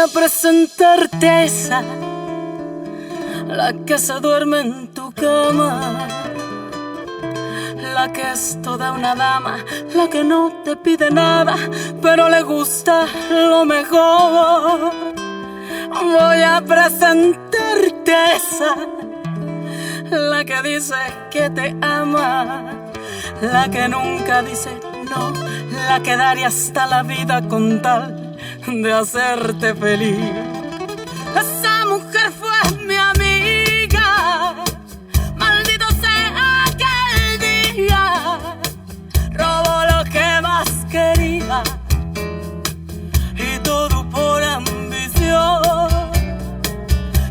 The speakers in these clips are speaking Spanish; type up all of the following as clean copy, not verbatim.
a presentarte esa, la que se duerme en tu cama, la que es toda una dama, la que no te pide nada, pero le gusta lo mejor. Voy a presentarte esa, la que dice que te ama, la que nunca dice no, la que daría hasta la vida con tal de hacerte feliz. Esa mujer fue mi amiga, maldito sea aquel día, robó lo que más quería y todo por ambición.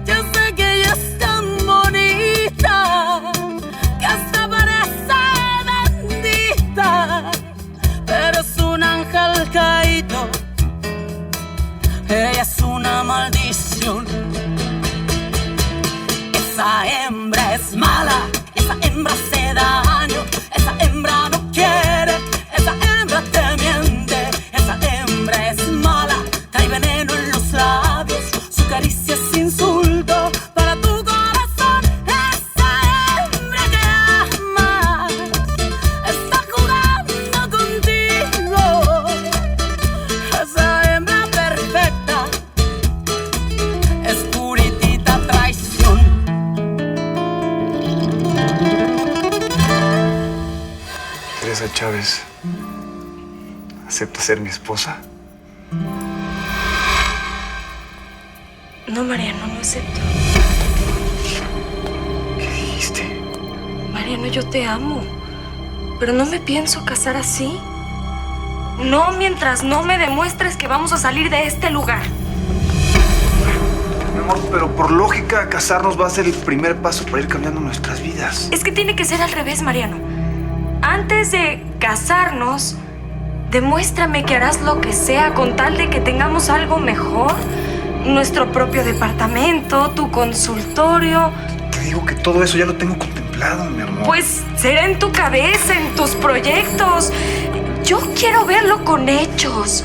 Yo sé que ella es tan bonita que hasta parece bendita, pero es un ángel caído, ella es una maldición. Esa hembra es mala, esa hembra hace daño, esa hembra no quiere, esa hembra te miente, esa hembra es mala, trae veneno en los labios, su caricia es insulto para tu corazón. Esa hembra que amas está jugando contigo, esa hembra perfecta es puritita traición. Teresa Chávez, ¿acepta ser mi esposa? No, Mariano, no acepto. ¿Qué dijiste? Mariano, yo te amo, pero no me pienso casar así. No mientras no me demuestres que vamos a salir de este lugar. Mi amor, pero por lógica, casarnos va a ser el primer paso para ir cambiando nuestras vidas. Es que tiene que ser al revés, Mariano. Antes de casarnos, demuéstrame que harás lo que sea con tal de que tengamos algo mejor. Nuestro propio departamento, tu consultorio. Te digo que todo eso ya lo tengo contemplado, mi amor. Pues será en tu cabeza, en tus proyectos. Yo quiero verlo con hechos.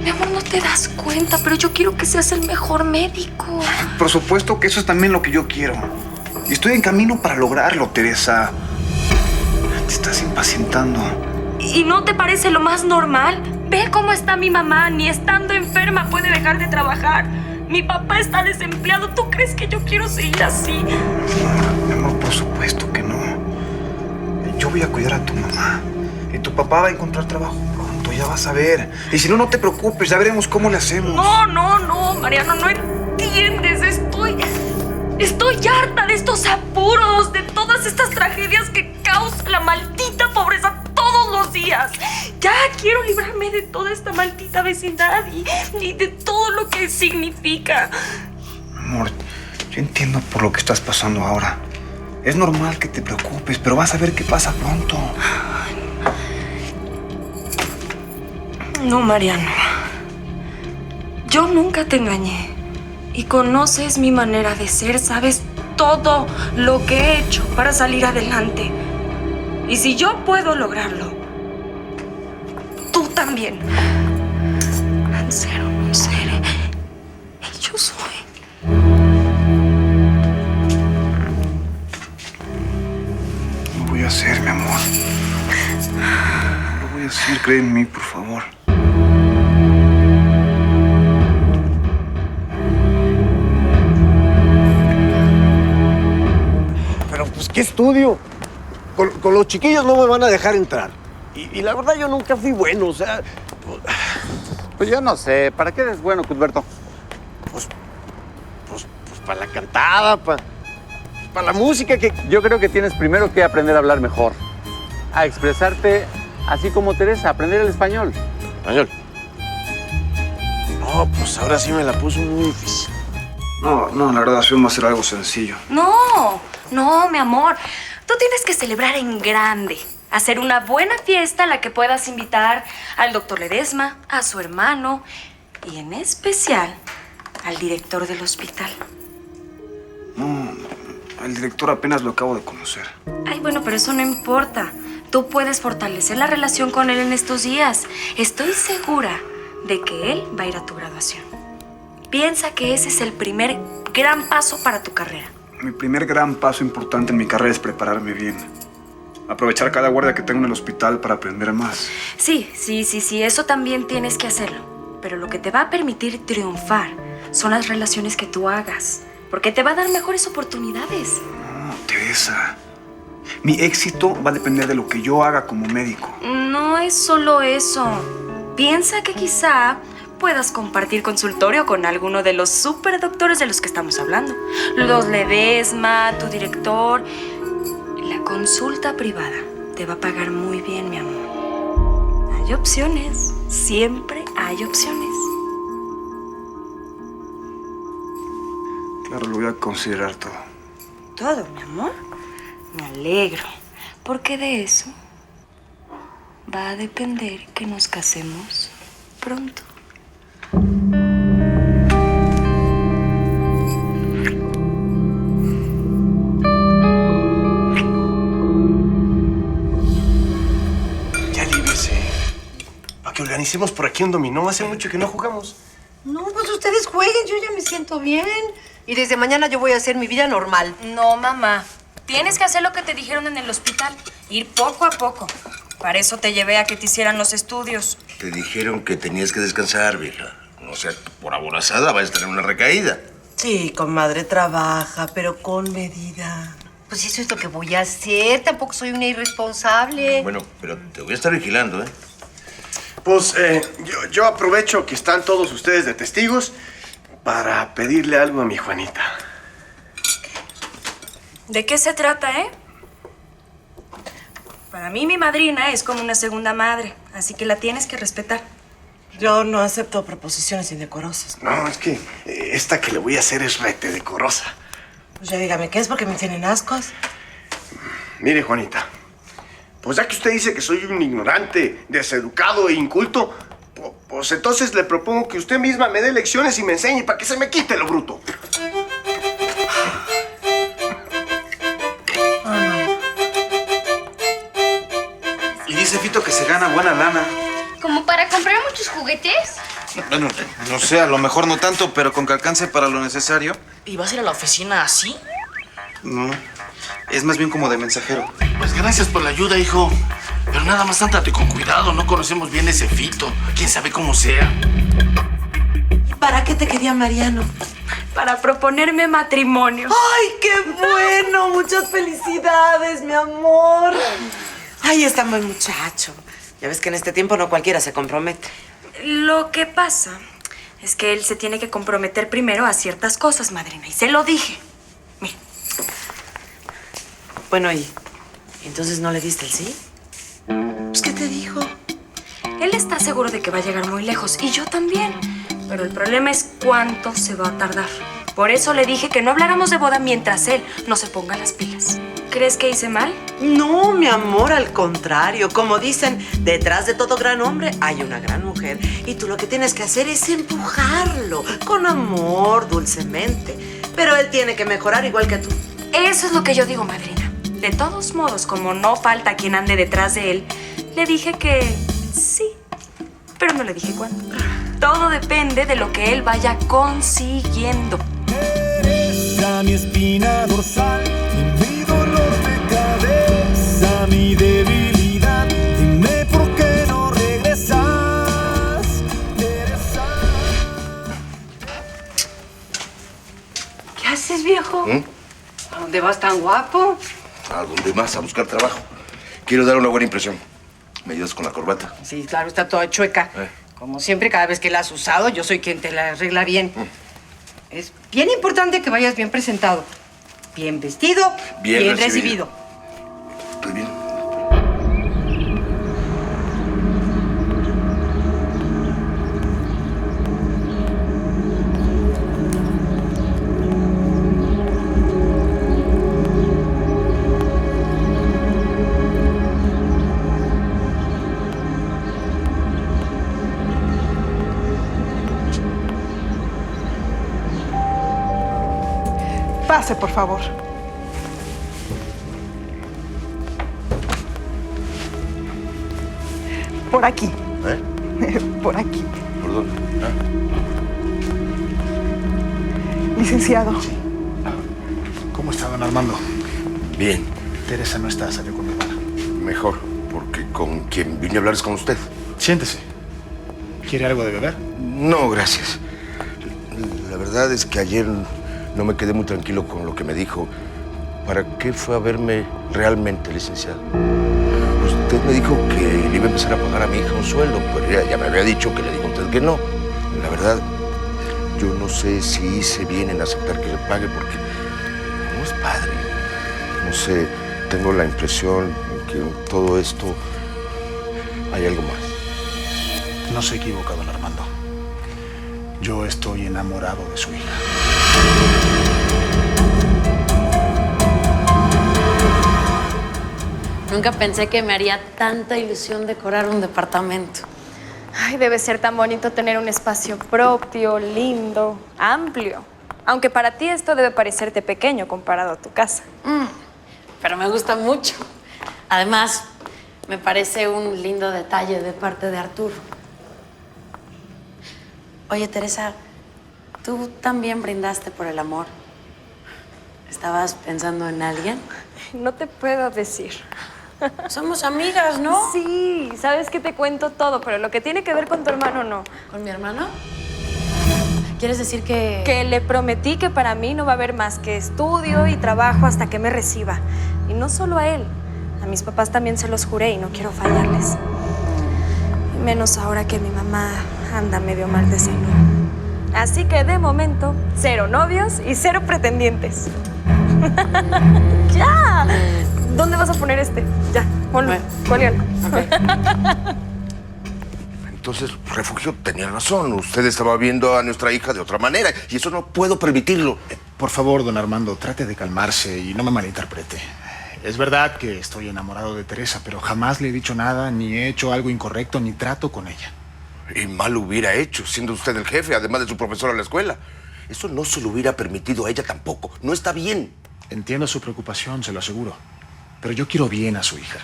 Mi amor, no te das cuenta, pero yo quiero que seas el mejor médico. Por supuesto que eso es también lo que yo quiero. Y estoy en camino para lograrlo, Teresa. Te estás impacientando. ¿Y no te parece lo más normal? Ve cómo está mi mamá, ni estando enferma puede dejar de trabajar. Mi papá está desempleado. ¿Tú crees que yo quiero seguir así? Mi amor, por supuesto que no. Yo voy a cuidar a tu mamá. Y tu papá va a encontrar trabajo pronto, ya vas a ver. Y si no, no te preocupes, ya veremos cómo le hacemos. No, Mariano, no entiendes. Estoy harta de estos apuros, de todas estas tragedias que causa la maldita pobreza todos los días. Ya quiero librarme de toda esta maldita vecindad y de todo lo que significa. Amor, yo entiendo por lo que estás pasando ahora. Es normal que te preocupes, pero vas a ver qué pasa pronto. No, Mariano. Yo nunca te engañé. Y conoces mi manera de ser, sabes todo lo que he hecho para salir adelante. Y si yo puedo lograrlo, tú también. Ansero, non sere. Y yo soy. Lo voy a hacer, mi amor. Lo voy a hacer, cree en mí, por favor. Pues, ¿qué estudio? Con los chiquillos no me van a dejar entrar. Y la verdad, yo nunca fui bueno, o sea... Pues yo no sé. ¿Para qué eres bueno, Cuthberto? Pues para la cantada, para la música que... Yo creo que tienes primero que aprender a hablar mejor. A expresarte así como Teresa, aprender el español. Español. No, pues ahora sí me la puso muy difícil. No, la verdad, vamos a hacer algo sencillo. No, mi amor. Tú tienes que celebrar en grande. Hacer una buena fiesta a la que puedas invitar al doctor Ledesma, a su hermano y en especial al director del hospital. No, el director apenas lo acabo de conocer. Ay, bueno, pero eso no importa. Tú puedes fortalecer la relación con él en estos días. Estoy segura de que él va a ir a tu graduación. Piensa que ese es el primer gran paso para tu carrera. Mi primer gran paso importante en mi carrera es prepararme bien. Aprovechar cada guardia que tengo en el hospital para aprender más. Sí, eso también tienes que hacerlo. Pero lo que te va a permitir triunfar son las relaciones que tú hagas. Porque te va a dar mejores oportunidades. No, Teresa. Mi éxito va a depender de lo que yo haga como médico. No es solo eso. Piensa que quizá puedas compartir consultorio con alguno de los superdoctores de los que estamos hablando. Los Ledesma, tu director. La consulta privada te va a pagar muy bien, mi amor. Hay opciones. Siempre hay opciones. Claro, lo voy a considerar todo. Todo, mi amor. Me alegro. Porque de eso va a depender que nos casemos pronto. Ya aliviese. Para que organicemos por aquí un dominó. Hace mucho que no jugamos. No, pues ustedes jueguen, yo ya me siento bien. Y desde mañana yo voy a hacer mi vida normal. No, mamá. Tienes que hacer lo que te dijeron en el hospital. Ir poco a poco. Para eso te llevé a que te hicieran los estudios. Te dijeron que tenías que descansar, vieja. No sea, por aborazada vas a tener una recaída. Sí, comadre, trabaja, pero con medida. Pues eso es lo que voy a hacer. Tampoco soy una irresponsable. Bueno, pero te voy a estar vigilando, ¿eh? Pues yo aprovecho que están todos ustedes de testigos para pedirle algo a mi Juanita. ¿De qué se trata, eh? Para mí, mi madrina es como una segunda madre, así que la tienes que respetar. Yo no acepto proposiciones indecorosas. No, es que esta que le voy a hacer es rete decorosa. Pues ya dígame, ¿qué es? ¿Porque me tienen ascos? Mire, Juanita, pues ya que usted dice que soy un ignorante, deseducado e inculto, pues entonces le propongo que usted misma me dé lecciones y me enseñe para que se me quite lo bruto. Y dice Fito que se gana buena lana. ¿Como para comprar muchos juguetes? Bueno, no sé, a lo mejor no tanto, pero con que alcance para lo necesario. ¿Y vas a ir a la oficina así? No, es más bien como de mensajero. Pues gracias por la ayuda, hijo. Pero nada más trate con cuidado, no conocemos bien ese Fito. Quién sabe cómo sea. ¿Para qué te quería Mariano? Para proponerme matrimonio. ¡Ay, qué bueno! Muchas felicidades, mi amor. Ay, está buen muchacho. Ya ves que en este tiempo no cualquiera se compromete. Lo que pasa es que él se tiene que comprometer primero a ciertas cosas, madrina. Y se lo dije. Mira. Bueno, ¿y entonces no le diste el sí? Pues, ¿qué te dijo? Él está seguro de que va a llegar muy lejos. Y yo también. Pero el problema es cuánto se va a tardar. Por eso le dije que no habláramos de boda mientras él no se ponga las pilas. ¿Crees que hice mal? No, mi amor, al contrario. Como dicen, detrás de todo gran hombre hay una gran mujer. Y tú lo que tienes que hacer es empujarlo, con amor, dulcemente. Pero él tiene que mejorar igual que tú. Eso es lo que yo digo, madrina. De todos modos, como no falta quien ande detrás de él, le dije que sí, pero no le dije cuándo. Todo depende de lo que él vaya consiguiendo. Eres mi espina dorsal, mi dolor de cabeza, mi debilidad. Dime por qué no regresas, Teresa. ¿Qué haces, viejo? ¿A dónde vas tan guapo? ¿A dónde más? A buscar trabajo. Quiero dar una buena impresión. ¿Me ayudas con la corbata? Sí, claro, está toda chueca. Como siempre, cada vez que la has usado, yo soy quien te la arregla bien. Es bien importante que vayas bien presentado. Bien vestido, bien recibido. Estoy bien. Pase, por favor. Por aquí. ¿Eh? Por aquí. ¿Por dónde? licenciado. Sí. ¿Cómo está, don Armando? Bien. Teresa no está, salió con mi hermana. Mejor, porque con quien vine a hablar es con usted. Siéntese. ¿Quiere algo de beber? No, gracias. La verdad es que ayer no me quedé muy tranquilo con lo que me dijo. ¿Para qué fue a verme realmente, licenciado? Usted me dijo que le iba a empezar a pagar a mi hija un sueldo, pero ella ya me había dicho que le dijo a usted que no. La verdad, yo no sé si hice bien en aceptar que le pague porque no es padre. No sé, tengo la impresión que en todo esto hay algo más. No se equivoca, don Armando. Yo estoy enamorado de su hija. Nunca pensé que me haría tanta ilusión decorar un departamento. Ay, debe ser tan bonito tener un espacio propio, lindo, amplio. Aunque para ti esto debe parecerte pequeño comparado a tu casa. Pero me gusta mucho. Además, me parece un lindo detalle de parte de Arturo. Oye, Teresa, ¿tú también brindaste por el amor? ¿Estabas pensando en alguien? No te puedo decir. Somos amigas, ¿no? Sí, sabes que te cuento todo, pero lo que tiene que ver con tu hermano no. ¿Con mi hermano? ¿Quieres decir que...? Que le prometí que para mí no va a haber más que estudio y trabajo hasta que me reciba. Y no solo a él, a mis papás también se los juré y no quiero fallarles. Y menos ahora que mi mamá anda medio mal de salud. Así que de momento, 0 novios y 0 pretendientes. ¡Ya! ¿Dónde vas a poner este? Ya, ponlo. Cuélgalo. Entonces, Refugio tenía razón. Usted estaba viendo a nuestra hija de otra manera y eso no puedo permitirlo. Por favor, don Armando, trate de calmarse y no me malinterprete. Es verdad que estoy enamorado de Teresa, pero jamás le he dicho nada, ni he hecho algo incorrecto, ni trato con ella. Y mal lo hubiera hecho, siendo usted el jefe, además de su profesor en la escuela. Eso no se lo hubiera permitido a ella tampoco. No está bien. Entiendo su preocupación, se lo aseguro. Pero yo quiero bien a su hija.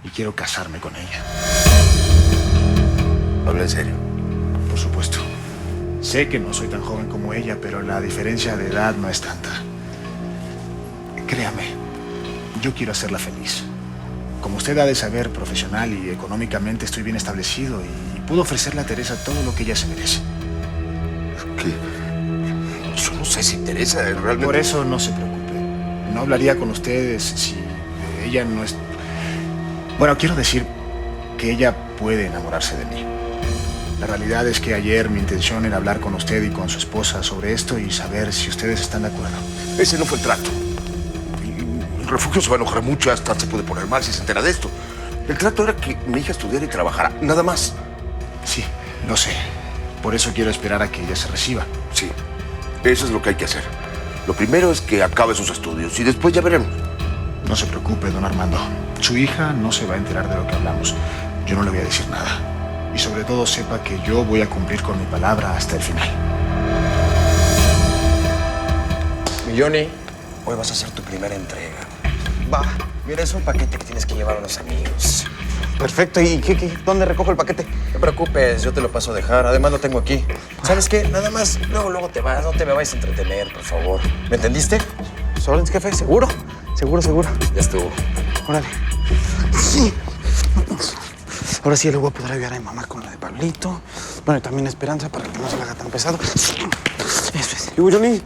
Y quiero casarme con ella. ¿Habla en serio? Por supuesto. Sé que no soy tan joven como ella, pero la diferencia de edad no es tanta. Créame, yo quiero hacerla feliz. Como usted ha de saber, profesional y económicamente estoy bien establecido y puedo ofrecerle a Teresa todo lo que ella se merece. ¿Qué? Yo no sé si Teresa realmente... Por eso no se preocupe. No hablaría con ustedes si ella no es... Bueno, quiero decir que ella puede enamorarse de mí. La realidad es que ayer mi intención era hablar con usted y con su esposa sobre esto y saber si ustedes están de acuerdo. Ese no fue el trato. El Refugio se va a enojar mucho, hasta se puede poner mal si se entera de esto. El trato era que mi hija estudiara y trabajara, nada más. Sí, lo sé. Por eso quiero esperar a que ella se reciba. Sí, eso es lo que hay que hacer. Lo primero es que acabe sus estudios y después ya veremos. No se preocupe, don Armando. Su hija no se va a enterar de lo que hablamos. Yo no le voy a decir nada. Y sobre todo sepa que yo voy a cumplir con mi palabra hasta el final. Mi Johnny, hoy vas a hacer tu primera entrega. Va, mira, es un paquete que tienes que llevar a unos amigos. Perfecto. ¿Y dónde recojo el paquete? No te preocupes, yo te lo paso a dejar. Además, lo tengo aquí. ¿Sabes qué? Nada más, luego te vas. No te me vayas a entretener, por favor. ¿Me entendiste? ¿Órdenes, jefe? ¿Seguro? Seguro. Ya estuvo. Órale. Sí. Ahora sí le voy a poder ayudar a mi mamá con la de Pablito. Bueno, y también a Esperanza para que no se le haga tan pesado. Eso es. ¿Y Johnny?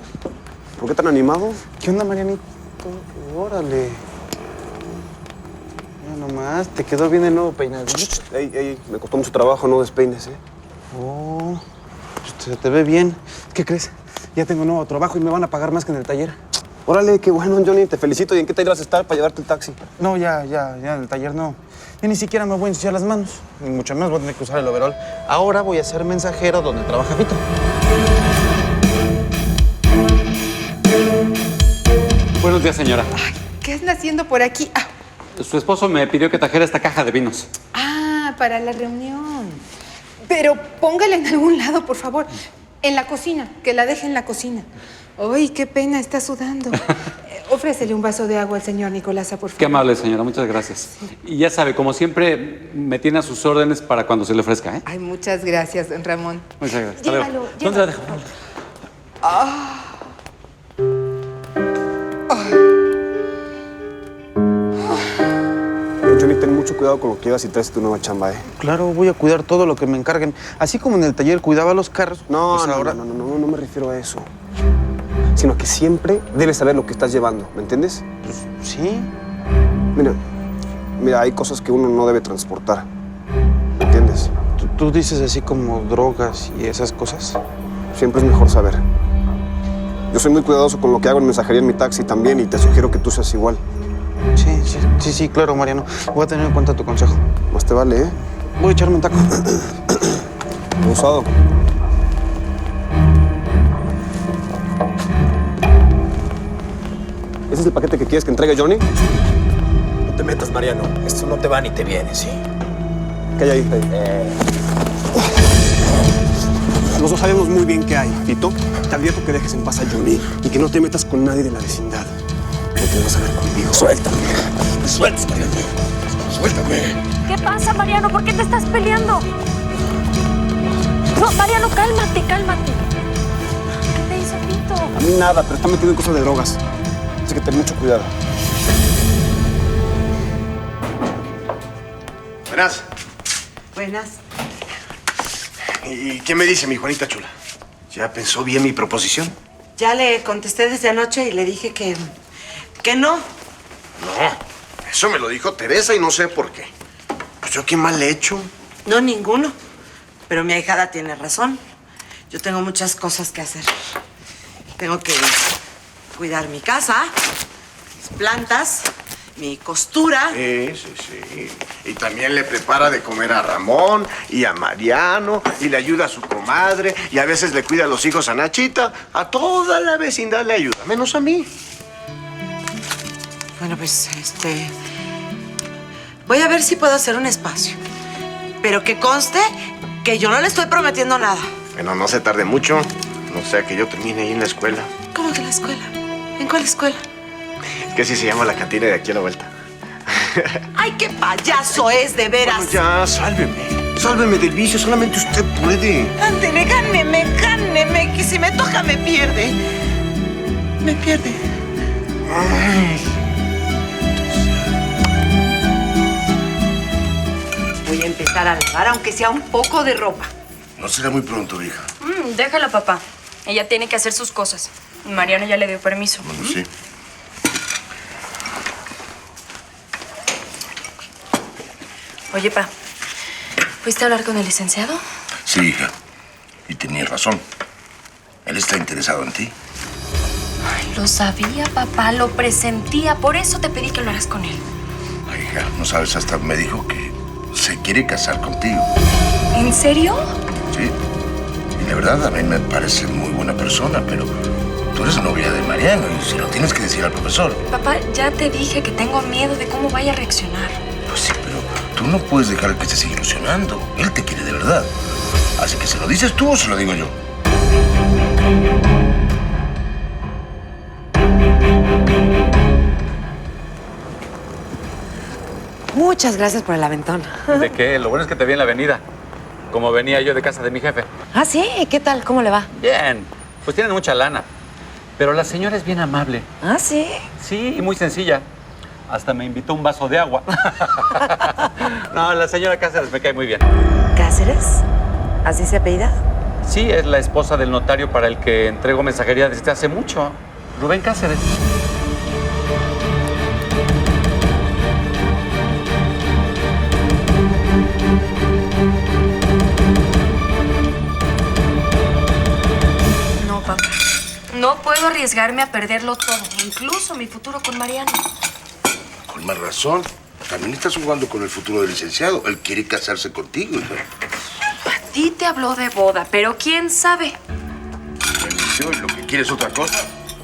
¿Por qué tan animado? ¿Qué onda, Marianito? Órale. Ya nomás, te quedó bien el nuevo peinadito. Ey, me costó mucho trabajo, no despeines, ¿eh? Oh, se te ve bien. ¿Qué crees? Ya tengo nuevo trabajo y me van a pagar más que en el taller. Órale, qué bueno, Johnny, te felicito. ¿Y en qué taller vas a estar para llevarte el taxi? No, ya en el taller no. Yo ni siquiera me voy a ensuciar las manos. Ni mucho menos voy a tener que usar el overol. Ahora voy a ser mensajero donde trabaja Vito. Buenos días, señora. Ay, ¿qué anda haciendo por aquí? Su esposo me pidió que trajera esta caja de vinos. Para la reunión. Pero póngala en algún lado, por favor. En la cocina, que la deje en la cocina. Ay, qué pena, está sudando. Ofrécele un vaso de agua al señor Nicolasa, por favor. Qué amable, señora. Muchas gracias. Sí. Y ya sabe, como siempre, me tiene a sus órdenes para cuando se le ofrezca, ¿eh? Ay, muchas gracias, don Ramón. Muchas gracias. Llévalo. ¿Dónde la dejo? Johnny, ten mucho cuidado con lo que llevas y traes tu nueva chamba, ¿eh? Claro, voy a cuidar todo lo que me encarguen. Así como en el taller cuidaba los carros. No, pues no, ahora... no me refiero a eso. Sino que siempre debes saber lo que estás llevando, ¿me entiendes? Pues sí. Mira, hay cosas que uno no debe transportar, ¿me entiendes? ¿Tú dices así como drogas y esas cosas? Siempre es mejor saber. Yo soy muy cuidadoso con lo que hago en mensajería en mi taxi también y te sugiero que tú seas igual. Sí, claro, Mariano. Voy a tener en cuenta tu consejo. Más te vale, ¿eh? Voy a echarme un taco. Usado. ¿Ese es el paquete que quieres que entregue Johnny? No te metas, Mariano. Esto no te va ni te viene, ¿sí? ¿Qué hay ahí? Los dos sabemos muy bien qué hay, Tito. Te advierto que dejes en paz a Johnny y que no te metas con nadie de la vecindad. No te vas a ver conmigo. Suéltame. Suéltame, Mariano. Suéltame. ¿Qué pasa, Mariano? ¿Por qué te estás peleando? No, Mariano, cálmate. ¿Qué te hizo Tito? A mí nada, pero está metido en cosas de drogas. Así que ten mucho cuidado. Buenas. Buenas. ¿Y qué me dice mi Juanita chula? ¿Ya pensó bien mi proposición? Ya le contesté desde anoche y le dije que no. No, eso me lo dijo Teresa y no sé por qué. Pues yo qué mal le he hecho. No, ninguno. Pero mi ahijada tiene razón. Yo tengo muchas cosas que hacer. Tengo que cuidar mi casa, mis plantas, mi costura. Sí. Y también le prepara de comer a Ramón y a Mariano y le ayuda a su comadre y a veces le cuida a los hijos a Nachita. A toda la vecindad le ayuda, menos a mí. Bueno, pues, voy a ver si puedo hacer un espacio. Pero que conste que yo no le estoy prometiendo nada. Bueno, no se tarde mucho. No sea que yo termine ahí en la escuela. ¿Cómo que en la escuela? ¿En cuál escuela? Que así se llama la cantina de aquí a la vuelta. ¡Ay, qué payaso es, de veras! Bueno, ya, sálveme. Sálveme del vicio, solamente usted puede. Ándele, gáneme, que si me toca me pierde. Me pierde. Ay. Voy a empezar a lavar, aunque sea un poco de ropa. No será muy pronto, hija. Déjala, papá. Ella tiene que hacer sus cosas. Mariano ya le dio permiso. Bueno, sí. Oye, pa, ¿fuiste a hablar con el licenciado? Sí, hija. Y tenías razón. Él está interesado en ti. Ay, lo sabía, papá, lo presentía. Por eso te pedí que hablaras con él. Ay, hija, no sabes, hasta me dijo que se quiere casar contigo. ¿En serio? Sí. Y la verdad, a mí me parece muy buena persona, pero tú eres novia de Mariano y se lo tienes que decir al profesor. Papá, ya te dije que tengo miedo de cómo vaya a reaccionar. Pues sí, pero tú no puedes dejar que se siga ilusionando. Él te quiere de verdad. Así que ¿se lo dices tú o se lo digo yo? Muchas gracias por el aventón. ¿De qué? Lo bueno es que te vi en la avenida. Como venía yo de casa de mi jefe. ¿Ah, sí? ¿Qué tal? ¿Cómo le va? Bien. Pues tienen mucha lana. Pero la señora es bien amable. ¿Ah, sí? Sí, y muy sencilla. Hasta me invitó un vaso de agua. No, la señora Cáceres me cae muy bien. ¿Cáceres? ¿Así se apellida? Sí, es la esposa del notario para el que entrego mensajería desde hace mucho. Rubén Cáceres. No, papá. No puedo arriesgarme a perderlo todo, incluso mi futuro con Mariano. Con más razón. También estás jugando con el futuro del licenciado. Él quiere casarse contigo, hija. A ti te habló de boda, pero quién sabe. Bendición, lo que quieres otra cosa.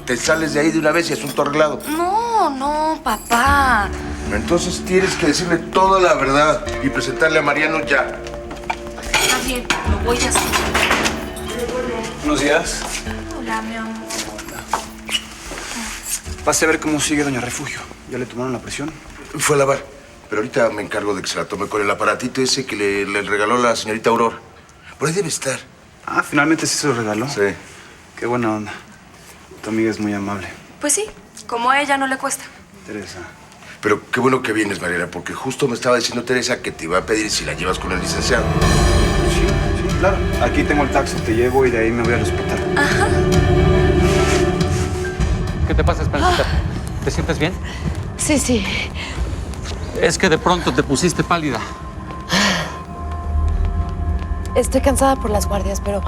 Te sales de ahí de una vez y asunto arreglado. No, papá. Entonces tienes que decirle toda la verdad y presentarle a Mariano ya. Está bien, lo voy a hacer. Buenos días. Hola, mi amor. Pase a ver cómo sigue doña Refugio. ¿Ya le tomaron la presión? Fue a lavar. Pero ahorita me encargo de que se la tome con el aparatito ese que le regaló la señorita Aurora. Por ahí debe estar. Ah, ¿finalmente sí se lo regaló? Sí. Qué buena onda. Tu amiga es muy amable. Pues sí, Como a ella no le cuesta. Teresa. Pero qué bueno que vienes, Mariana, porque justo me estaba diciendo Teresa que te iba a pedir si la llevas con el licenciado. Sí, claro. Aquí tengo el taxi, te llevo y de ahí me voy al hospital. Ajá. ¿Qué te pasa, Esperancita? ¿Te sientes bien? Sí, sí. Es que de pronto te pusiste pálida. Estoy cansada por las guardias, pero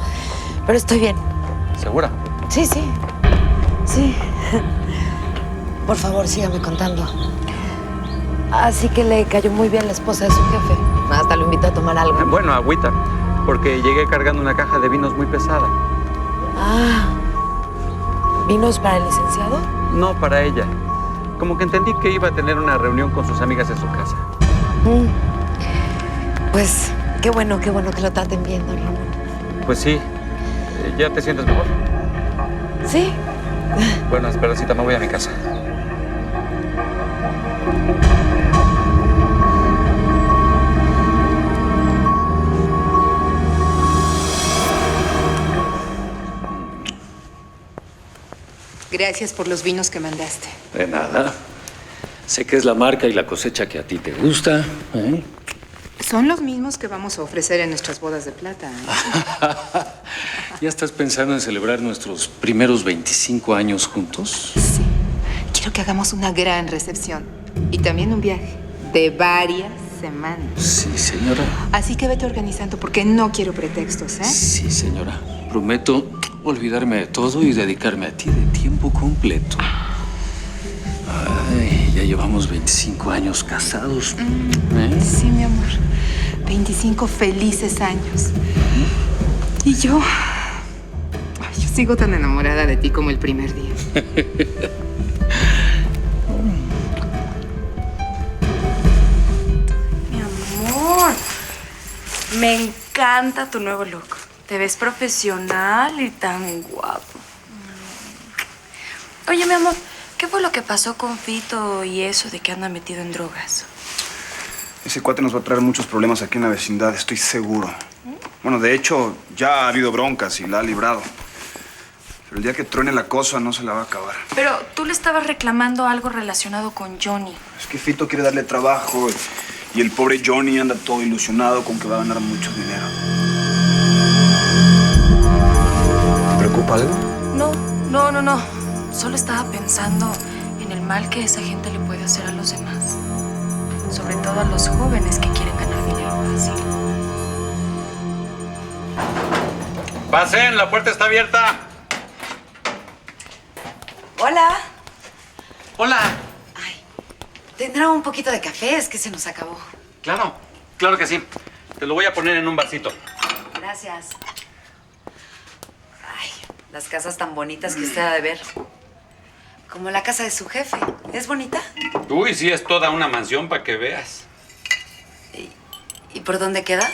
estoy bien. ¿Segura? Sí, sí. Sí. Por favor, sígame contando. Así que le cayó muy bien la esposa de su jefe. Hasta lo invitó a tomar algo. Bueno, agüita, porque llegué cargando una caja de vinos muy pesada. Ah. ¿Vinos para el licenciado? No, para ella. Como que entendí que iba a tener una reunión con sus amigas en su casa. Pues, qué bueno que lo traten bien, don Ramón. Pues sí. ¿Ya te sientes mejor? Sí. Bueno, Esperancita, me voy a mi casa. Gracias por los vinos que mandaste. De nada. Sé que es la marca y la cosecha que a ti te gusta. ¿Eh? Son los mismos que vamos a ofrecer en nuestras bodas de plata. ¿Ya estás pensando en celebrar nuestros primeros 25 años juntos? Sí. Quiero que hagamos una gran recepción. Y también un viaje de varias semanas. Sí, señora. Así que vete organizando porque no quiero pretextos, ¿eh? Sí, señora. Prometo olvidarme de todo y dedicarme a ti de tiempo completo. Ay, ya llevamos 25 años casados. ¿Eh? Sí, mi amor. 25 felices años. Y yo... Ay, yo sigo tan enamorada de ti como el primer día. Mi amor, me encanta tu nuevo look. Te ves profesional y tan guapo. Oye, mi amor, ¿qué fue lo que pasó con Fito y eso de que anda metido en drogas? Ese cuate nos va a traer muchos problemas aquí en la vecindad, estoy seguro. Bueno, de hecho, ya ha habido broncas y la ha librado. Pero el día que truene la cosa no se la va a acabar. Pero tú le estabas reclamando algo relacionado con Johnny. Es que Fito quiere darle trabajo y el pobre Johnny anda todo ilusionado con que va a ganar mucho dinero. ¿Te preocupa algo? No. Solo estaba pensando en el mal que esa gente le puede hacer a los demás. Sobre todo a los jóvenes que quieren ganar dinero fácil. ¡Pasen! ¡La puerta está abierta! Hola. ¡Hola! ¿Tendrá un poquito de café? Es que se nos acabó. Claro que sí. Te lo voy a poner en un vasito. Gracias. Ay, las casas tan bonitas que usted ha de ver. Como la casa de su jefe. ¿Es bonita? Uy, sí, es toda una mansión para que veas. ¿Y por dónde queda?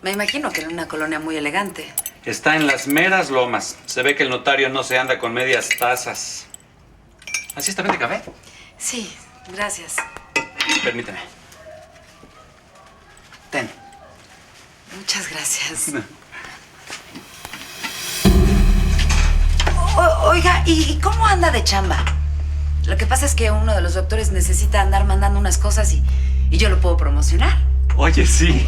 Me imagino que en una colonia muy elegante. Está en las meras lomas. Se ve que el notario no se anda con medias tazas. ¿Así está bien de café? Sí, gracias. Permíteme. Ten. Muchas gracias. Oiga, ¿y cómo anda de chamba? Lo que pasa es que uno de los doctores necesita andar mandando unas cosas y yo lo puedo promocionar. Oye, sí.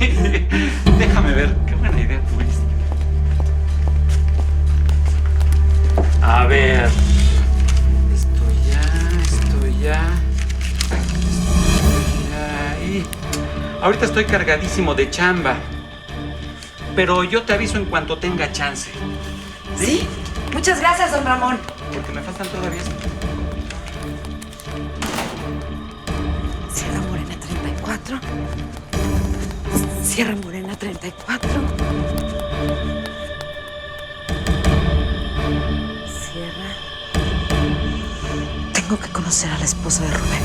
Déjame ver. Qué buena idea tuviste. A ver. Estoy ya. Y ahorita estoy cargadísimo de chamba. Pero yo te aviso en cuanto tenga chance. ¿Sí? Muchas gracias, don Ramón. Porque me faltan todavía. Sierra Morena 34. Sierra Morena 34. Sierra. Tengo que conocer a la esposa de Rubén.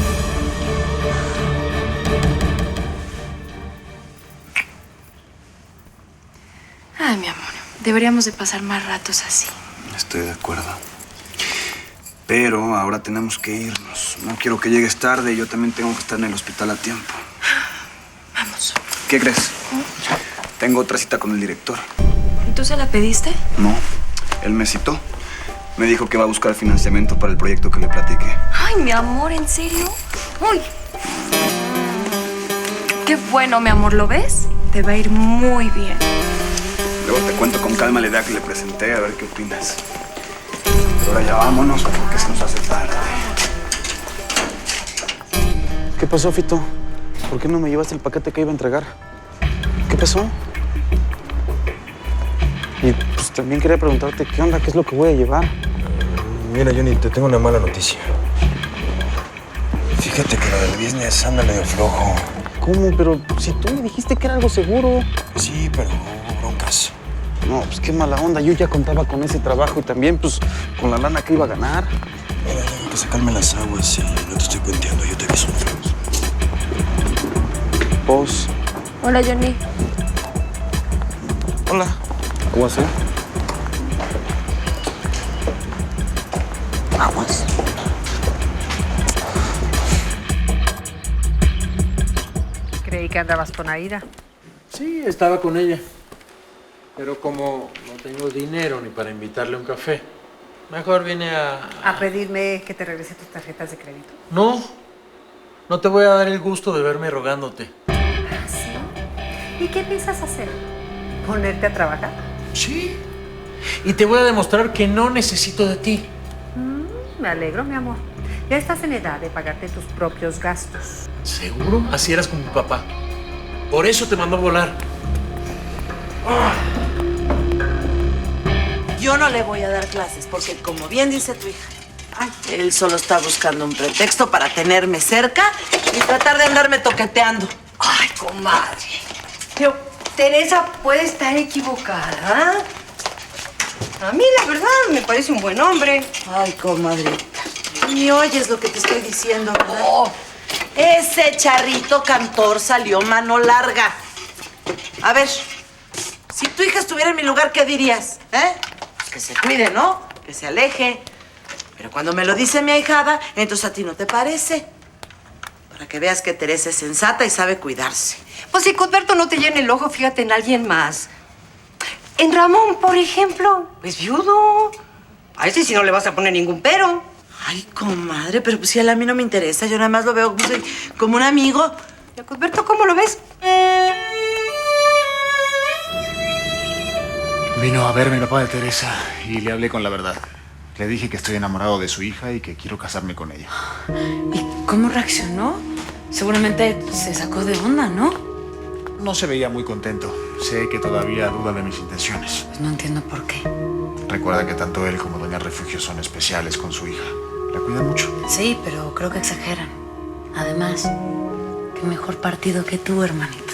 Ay, mi amor, deberíamos de pasar más ratos así. Estoy de acuerdo. Pero ahora tenemos que irnos. No quiero que llegues tarde y yo también tengo que estar en el hospital a tiempo. Vamos. ¿Qué crees? Tengo otra cita con el director. ¿Tú se la pediste? No, él me citó. Me dijo que va a buscar financiamiento para el proyecto que le platiqué. Ay, mi amor, ¿en serio? Uy. Qué bueno, mi amor, ¿lo ves? Te va a ir muy bien. Luego te cuento con calma la idea que le presenté, a ver qué opinas. Pero ahora ya vámonos porque se nos hace tarde. ¿Qué pasó, Fito? ¿Por qué no me llevaste el paquete que iba a entregar? ¿Qué pasó? Y pues también quería preguntarte, ¿qué onda? ¿Qué es lo que voy a llevar? Mira, Johnny, te tengo una mala noticia. Fíjate que lo del business anda medio flojo. ¿Cómo? Pero si tú me dijiste que era algo seguro. Sí, pero hubo broncas. No, pues qué mala onda. Yo ya contaba con ese trabajo y también, pues, con la lana que iba a ganar. Mira, que se calmen las aguas. No te estoy cuenteando, yo te aviso. Vos. Hola, Johnny. Hola. Aguas, ¿eh? Aguas. Creí que andabas con Aida. Sí, estaba con ella. Pero como no tengo dinero ni para invitarle a un café, mejor vine A pedirme que te regrese tus tarjetas de crédito. No, no te voy a dar el gusto de verme rogándote. ¿Sí? ¿Y qué piensas hacer? ¿Ponerte a trabajar? Sí. Y te voy a demostrar que no necesito de ti. Me alegro, mi amor. Ya estás en edad de pagarte tus propios gastos. ¿Seguro? Así eras con mi papá. Por eso te mandó a volar. Yo no le voy a dar clases porque, como bien dice tu hija, él solo está buscando un pretexto para tenerme cerca y tratar de andarme toqueteando. Ay, comadre. Pero Teresa puede estar equivocada. A mí, la verdad, me parece un buen hombre. Ay, comadrita. Ni oyes lo que te estoy diciendo, ¿verdad? Ese charrito cantor salió mano larga. A ver, si tu hija estuviera en mi lugar, ¿qué dirías? Pues que se cuide, ¿no? Que se aleje. Pero cuando me lo dice mi ahijada, entonces a ti no te parece. Para que veas que Teresa es sensata y sabe cuidarse. Pues si Cuthberto no te llena el ojo, fíjate en alguien más. En Ramón, por ejemplo. Pues viudo. A ese sí no le vas a poner ningún pero. Ay, comadre, pero pues si a mí no me interesa. Yo nada más lo veo como un amigo. ¿Y a Cuthberto cómo lo ves? Vino a verme el papá de Teresa y le hablé con la verdad. Le dije que estoy enamorado de su hija y que quiero casarme con ella. ¿Y cómo reaccionó? Seguramente se sacó de onda, ¿no? No se veía muy contento. Sé que todavía duda de mis intenciones. Pues no entiendo por qué. Recuerda que tanto él como Doña Refugio son especiales con su hija. La cuidan mucho. Sí, pero creo que exageran. Además, qué mejor partido que tú, hermanito.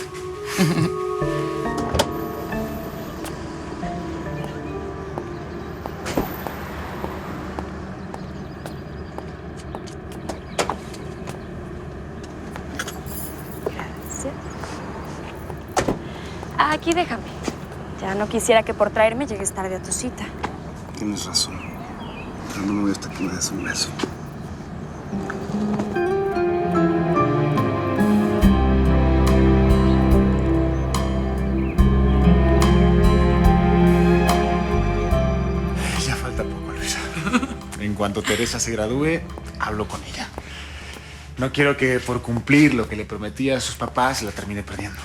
Aquí déjame. Ya no quisiera que por traerme llegues tarde a tu cita. Tienes razón. Pero no me voy hasta que me des un beso. Ya falta poco, Luisa. En cuanto Teresa se gradúe, hablo con ella. No quiero que por cumplir lo que le prometí a sus papás la termine perdiendo.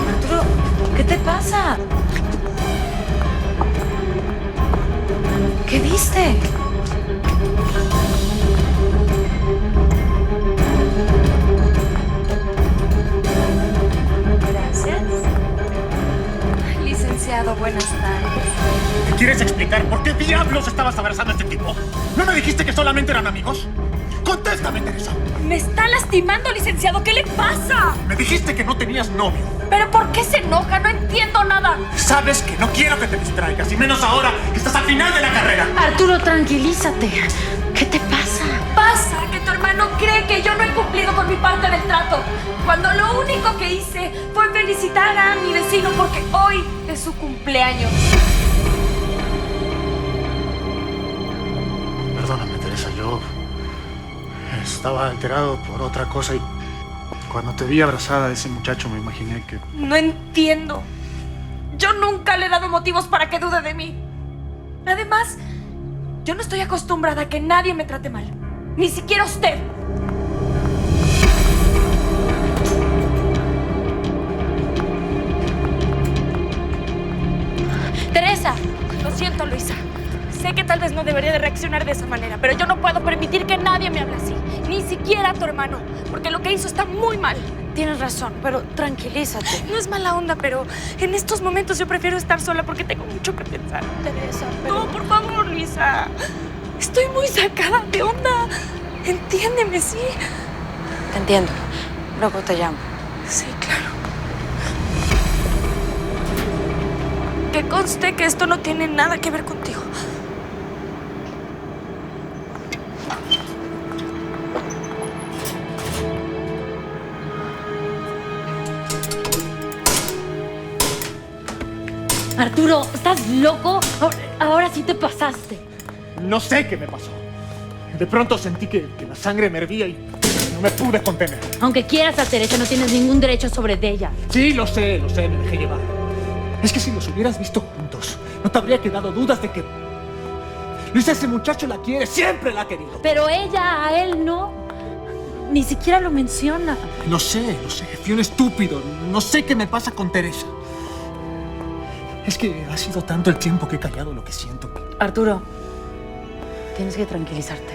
Arturo, ¿qué te pasa? ¿Qué viste? Gracias. Licenciado, buenas tardes. ¿Me quieres explicar por qué diablos estabas abrazando a este tipo? ¿No me dijiste que solamente eran amigos? ¡Contéstame, Teresa! Me está lastimando, licenciado. ¿Qué le pasa? Me dijiste que no tenías novio. ¿Pero por qué se enoja? No entiendo nada. Sabes que no quiero que te distraigas, y menos ahora que estás al final de la carrera. Arturo, tranquilízate. ¿Qué te pasa? Pasa que tu hermano cree que yo no he cumplido con mi parte del trato? Cuando lo único que hice fue felicitar a mi vecino porque hoy es su cumpleaños. Perdóname, Teresa, yo estaba alterado por otra cosa y cuando te vi abrazada a ese muchacho me imaginé que... No entiendo. Yo nunca le he dado motivos para que dude de mí. Además, yo no estoy acostumbrada a que nadie me trate mal. Ni siquiera usted. Teresa, lo siento, Luisa. Sé que tal vez no debería de reaccionar de esa manera, pero yo no puedo permitir que nadie me hable así. Ni siquiera a tu hermano, porque lo que hizo está muy mal. Tienes razón, pero tranquilízate. No es mala onda, pero en estos momentos yo prefiero estar sola porque tengo mucho que pensar. Teresa, pero... No, por favor, Luisa. Estoy muy sacada de onda. Entiéndeme, ¿sí? Te entiendo. Luego te llamo. Sí, claro. Que conste que esto no tiene nada que ver contigo. Arturo, ¿estás loco? Ahora sí te pasaste. No sé qué me pasó. De pronto sentí que la sangre me hervía y no me pude contener. Aunque quieras a Teresa, no tienes ningún derecho sobre ella. Sí, lo sé, me dejé llevar. Es que si los hubieras visto juntos, no te habría quedado dudas de que... Luisa, ese muchacho la quiere, siempre la ha querido. Pero ella a él no. Ni siquiera lo menciona. Lo sé. Fui un estúpido. No sé qué me pasa con Teresa. Es que ha sido tanto el tiempo que he callado lo que siento. Arturo, tienes que tranquilizarte.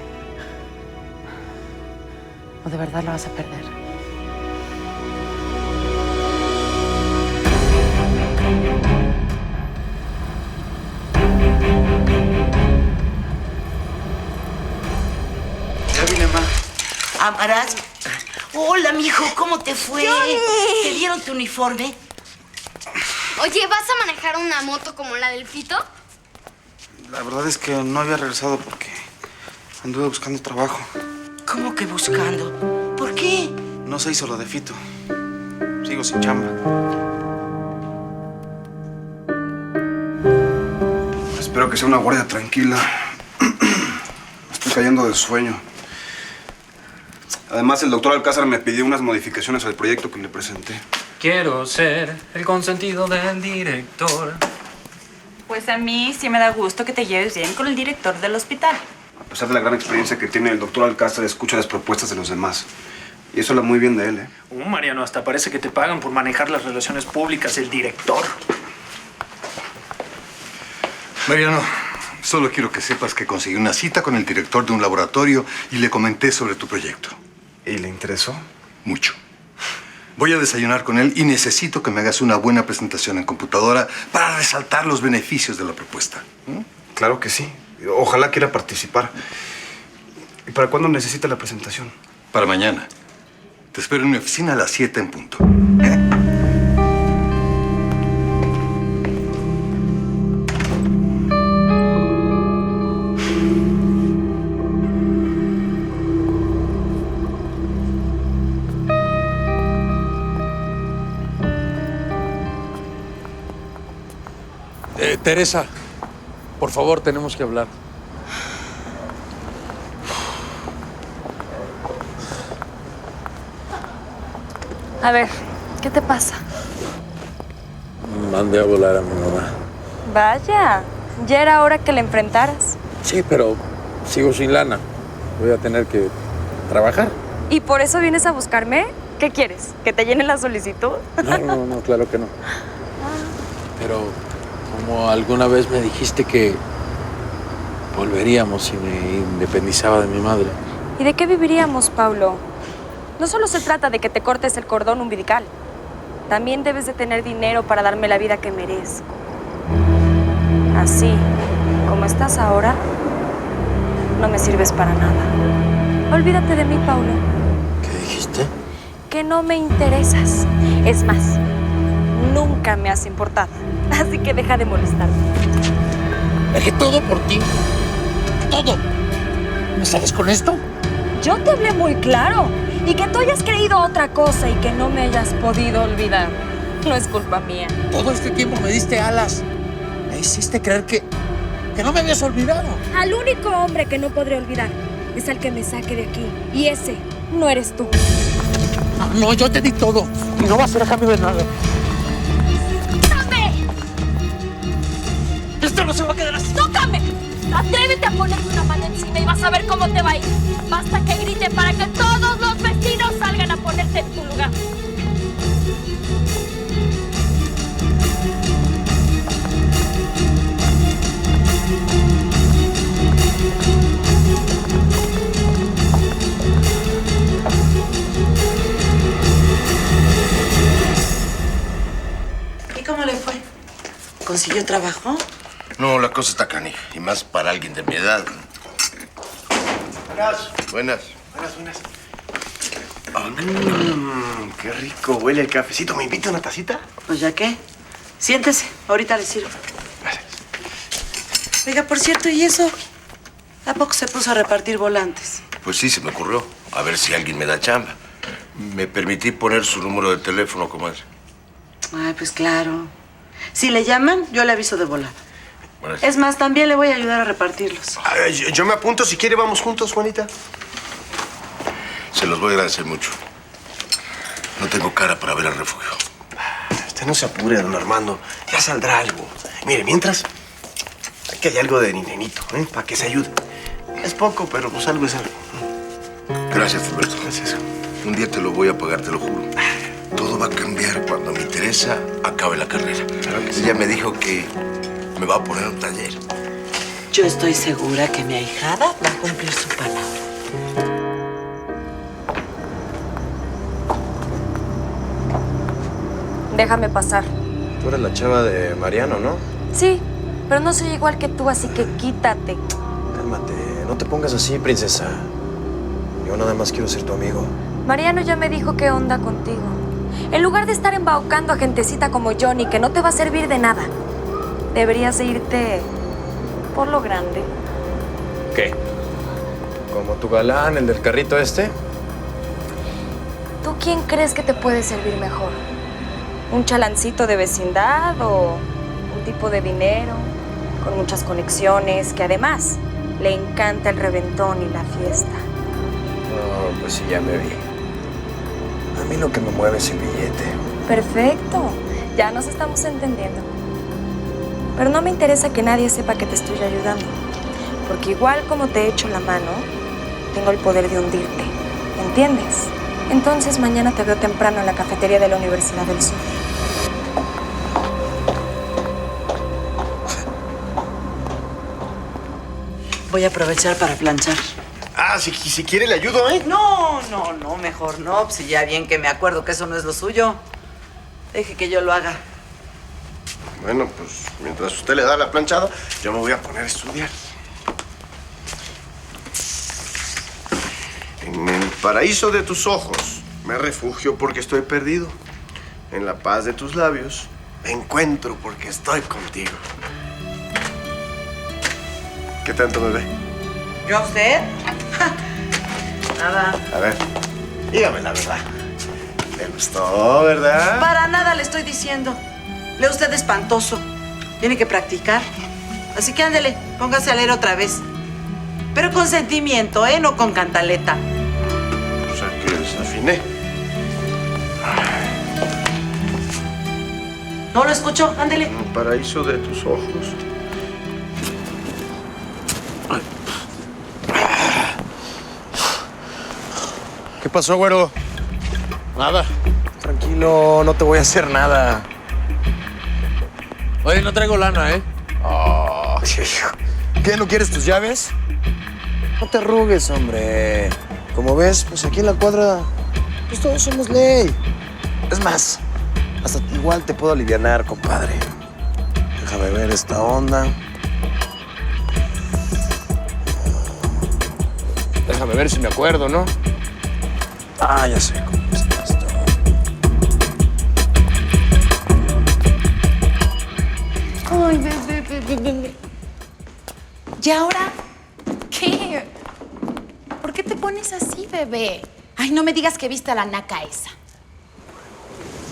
O de verdad la vas a perder. Ya vine, ma. Amaraz. Hola, mijo, ¿cómo te fue? Johnny. ¿Te dieron tu uniforme? Oye, ¿vas a manejar una moto como la del Fito? La verdad es que no había regresado porque anduve buscando trabajo. ¿Cómo que buscando? ¿Por qué? No se hizo lo de Fito. Sigo sin chamba. Espero que sea una guardia tranquila. Me estoy cayendo de sueño. Además, el doctor Alcázar me pidió unas modificaciones al proyecto que le presenté. Quiero ser el consentido del director. Pues a mí sí me da gusto que te lleves bien con el director del hospital. A pesar de la gran experiencia que tiene el doctor Alcázar, escucha las propuestas de los demás. Y eso habla muy bien de él, ¿eh? Mariano, hasta parece que te pagan por manejar las relaciones públicas, el director. Mariano, solo quiero que sepas que conseguí una cita con el director de un laboratorio y le comenté sobre tu proyecto. ¿Y le interesó? Mucho. Voy a desayunar con él y necesito que me hagas una buena presentación en computadora para resaltar los beneficios de la propuesta. Claro que sí. Ojalá quiera participar. ¿Y para cuándo necesita la presentación? Para mañana. Te espero en mi oficina a las 7 en punto. Teresa, por favor, tenemos que hablar. A ver, ¿qué te pasa? Mandé a volar a mi mamá. Vaya, ya era hora que la enfrentaras. Sí, pero sigo sin lana. Voy a tener que trabajar. ¿Y por eso vienes a buscarme? ¿Qué quieres? ¿Que te llene la solicitud? No, claro que no. Pero como alguna vez me dijiste que volveríamos si me independizaba de mi madre. ¿Y de qué viviríamos, Paulo? No solo se trata de que te cortes el cordón umbilical. También debes de tener dinero para darme la vida que merezco. Así, como estás ahora, no me sirves para nada. Olvídate de mí, Paulo. ¿Qué dijiste? Que no me interesas. Es más, nunca me has importado. Así que deja de molestarme. Dejé todo por ti. Todo. ¿Me sales con esto? yo te hablé muy claro. Y que tú hayas creído otra cosa y que no me hayas podido olvidar, no es culpa mía. Todo este tiempo me diste alas. Me hiciste creer que no me habías olvidado. Al único hombre que no podré olvidar es al que me saque de aquí. Y ese no eres tú. No, yo te di todo. Y no va a ser a cambio de nada. ¡Tócame! Esto no se va a quedar así. ¡Tócame! Atrévete a ponerme una mano encima y vas a ver cómo te va a ir. Basta que grite para que todos los vecinos salgan a ponerte en tu lugar. ¿Y cómo le fue? ¿Consiguió trabajo? No, la cosa está canija. Y más para alguien de mi edad. Buenas. Buenas. Qué rico huele el cafecito. ¿Me invita una tacita? Pues ya qué. Siéntese, ahorita le sirvo. Oiga, por cierto, ¿y eso? ¿A poco se puso a repartir volantes? Pues sí, se me ocurrió. A ver si alguien me da chamba. Me permití poner su número de teléfono, comadre. Ay, pues claro. Si le llaman, yo le aviso de volada. Bueno, Es más, también le voy a ayudar a repartirlos. Yo me apunto. Si quiere, vamos juntos, Juanita. se los voy a agradecer mucho. No tengo cara para ver el refugio. Usted no se apure, don Armando. Ya saldrá algo. Mire, mientras, aquí hay algo de nenito, para que se ayude. Es poco, pero pues algo es algo. Gracias, Fulberto. Gracias. Un día te lo voy a pagar, te lo juro. Todo va a cambiar cuando mi Teresa acabe la carrera. Ella me dijo que me va a poner un taller. Yo estoy segura que mi ahijada va a cumplir su palabra. Déjame pasar. Tú eres la chava de Mariano, ¿no? Sí, pero no soy igual que tú, así que quítate. Cálmate, no te pongas así, princesa. Yo nada más quiero ser tu amigo. Mariano ya me dijo qué onda contigo. En lugar de estar embaucando a gentecita como Johnny, que no te va a servir de nada, deberías irte por lo grande. ¿Qué? ¿Como tu galán, el del carrito este? ¿Tú quién crees que te puede servir mejor? ¿Un chalancito de vecindad o un tipo de dinero con muchas conexiones que además le encanta el reventón y la fiesta? No, pues sí, ya me vi. A mí lo que me mueve es el billete. Perfecto, ya nos estamos entendiendo. Pero no me interesa que nadie sepa que te estoy ayudando, porque igual como te echo la mano, tengo el poder de hundirte, ¿entiendes? Entonces mañana te veo temprano en la cafetería de la Universidad del Sur. Voy a aprovechar para planchar. Ah, si quiere le ayudo, ¿eh? No, mejor no. Pues ya bien que me acuerdo que eso no es lo suyo. Deje que yo lo haga. Bueno, pues mientras usted le da la planchada, yo me voy a poner a estudiar. En el paraíso de tus ojos me refugio porque estoy perdido. En la paz de tus labios me encuentro porque estoy contigo. ¿Qué tanto me ve? ¿Yo a usted? Nada. A ver, dígame la verdad. ¿Le gustó, verdad? Para nada le estoy diciendo. Lee usted espantoso. Tiene que practicar. Así que ándele, póngase a leer otra vez. Pero con sentimiento, ¿eh? No con cantaleta. O sea que desafiné. No lo escucho, ándele. En el paraíso de tus ojos. ¿Qué pasó, güero? Nada. Tranquilo, no te voy a hacer nada. Oye, no traigo lana, ¿eh? Oh, ¿qué, no quieres tus llaves? No te arrugues, hombre. Como ves, pues aquí en la cuadra, pues todos somos ley. Es más, hasta igual te puedo alivianar, compadre. Déjame ver esta onda. Déjame ver si me acuerdo, ¿no? Ah, ya sé cómo es esto. Ay, bebé. ¿Y ahora qué? ¿por qué te pones así, bebé? Ay, no me digas que viste a la naca esa.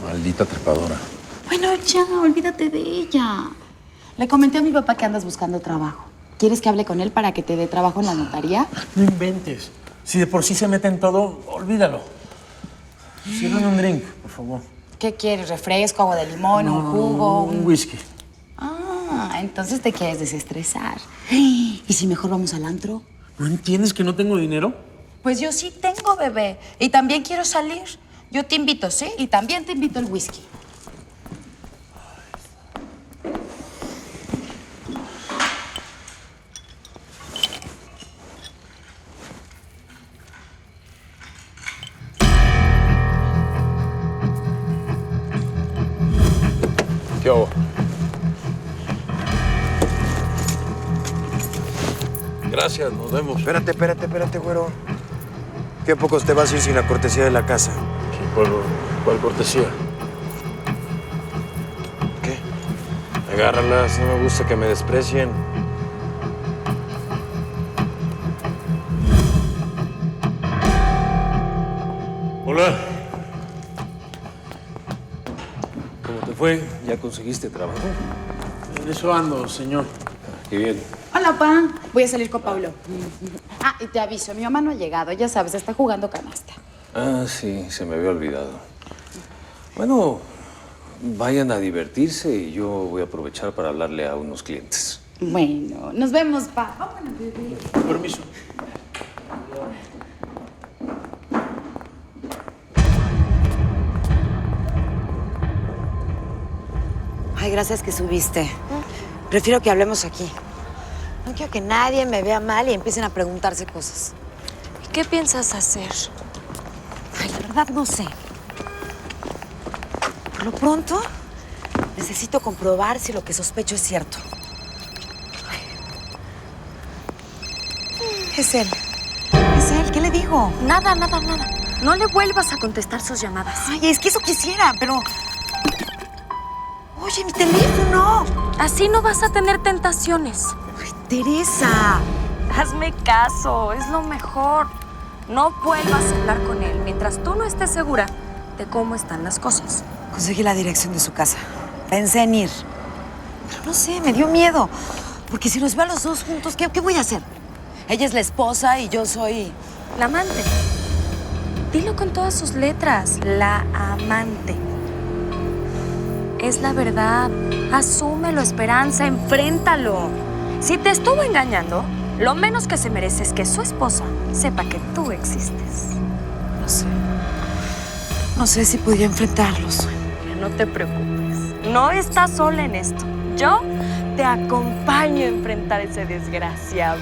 Maldita trepadora. Bueno, ya, olvídate de ella. Le comenté a mi papá que andas buscando trabajo. ¿Quieres que hable con él para que te dé trabajo en la notaría? No inventes. Si de por sí se mete en todo, olvídalo. Sírveme un drink, por favor. ¿Qué quieres? ¿Refresco, agua de limón, un jugo? Un whisky. Ah, entonces te quieres desestresar. ¿Y si mejor vamos al antro? ¿No entiendes que no tengo dinero? Pues yo sí tengo, bebé. Y también quiero salir. Yo te invito, ¿sí? Y también te invito el whisky. ¿Qué hago? Gracias, nos vemos. Espérate, güero. ¿Qué pocos te vas a ir sin la cortesía de la casa? ¿Cuál cortesía? ¿Qué? Agárralas, no me gusta que me desprecien. Hola. ¿Cómo te fue? ¿Ya conseguiste trabajo? En eso ando, señor. Qué bien. Hola, pa. Voy a salir con Pablo. Ah, y te aviso, mi mamá no ha llegado. Ya sabes, está jugando canasta. Ah, sí, se me había olvidado. Bueno, vayan a divertirse y yo voy a aprovechar para hablarle a unos clientes. Bueno, nos vemos, pa. Vámonos, bebé. Permiso. Ay, gracias que subiste. Prefiero que hablemos aquí. No quiero que nadie me vea mal y empiecen a preguntarse cosas. ¿Y qué piensas hacer? Ay, la verdad no sé. Por lo pronto, necesito comprobar si lo que sospecho es cierto. Es él. Es él. ¿Qué le digo? Nada. No le vuelvas a contestar sus llamadas. Ay, es que eso quisiera, pero... Oye, mi teléfono. Así no vas a tener tentaciones. Ay, Teresa. Hazme caso, es lo mejor. No vuelvas a hablar con él mientras tú no estés segura de cómo están las cosas. Conseguí la dirección de su casa. Pensé en ir. Pero no sé, me dio miedo. Porque si nos ve a los dos juntos, ¿qué voy a hacer? Ella es la esposa y yo soy... La amante. Dilo con todas sus letras. La amante. Es la verdad. Asúmelo, Esperanza. Enfréntalo. Si te estuvo engañando, lo menos que se merece es que su esposa sepa que tú existes. No sé. No sé si podría enfrentarlos. No te preocupes. No estás sola en esto. Yo te acompaño a enfrentar ese desgraciado.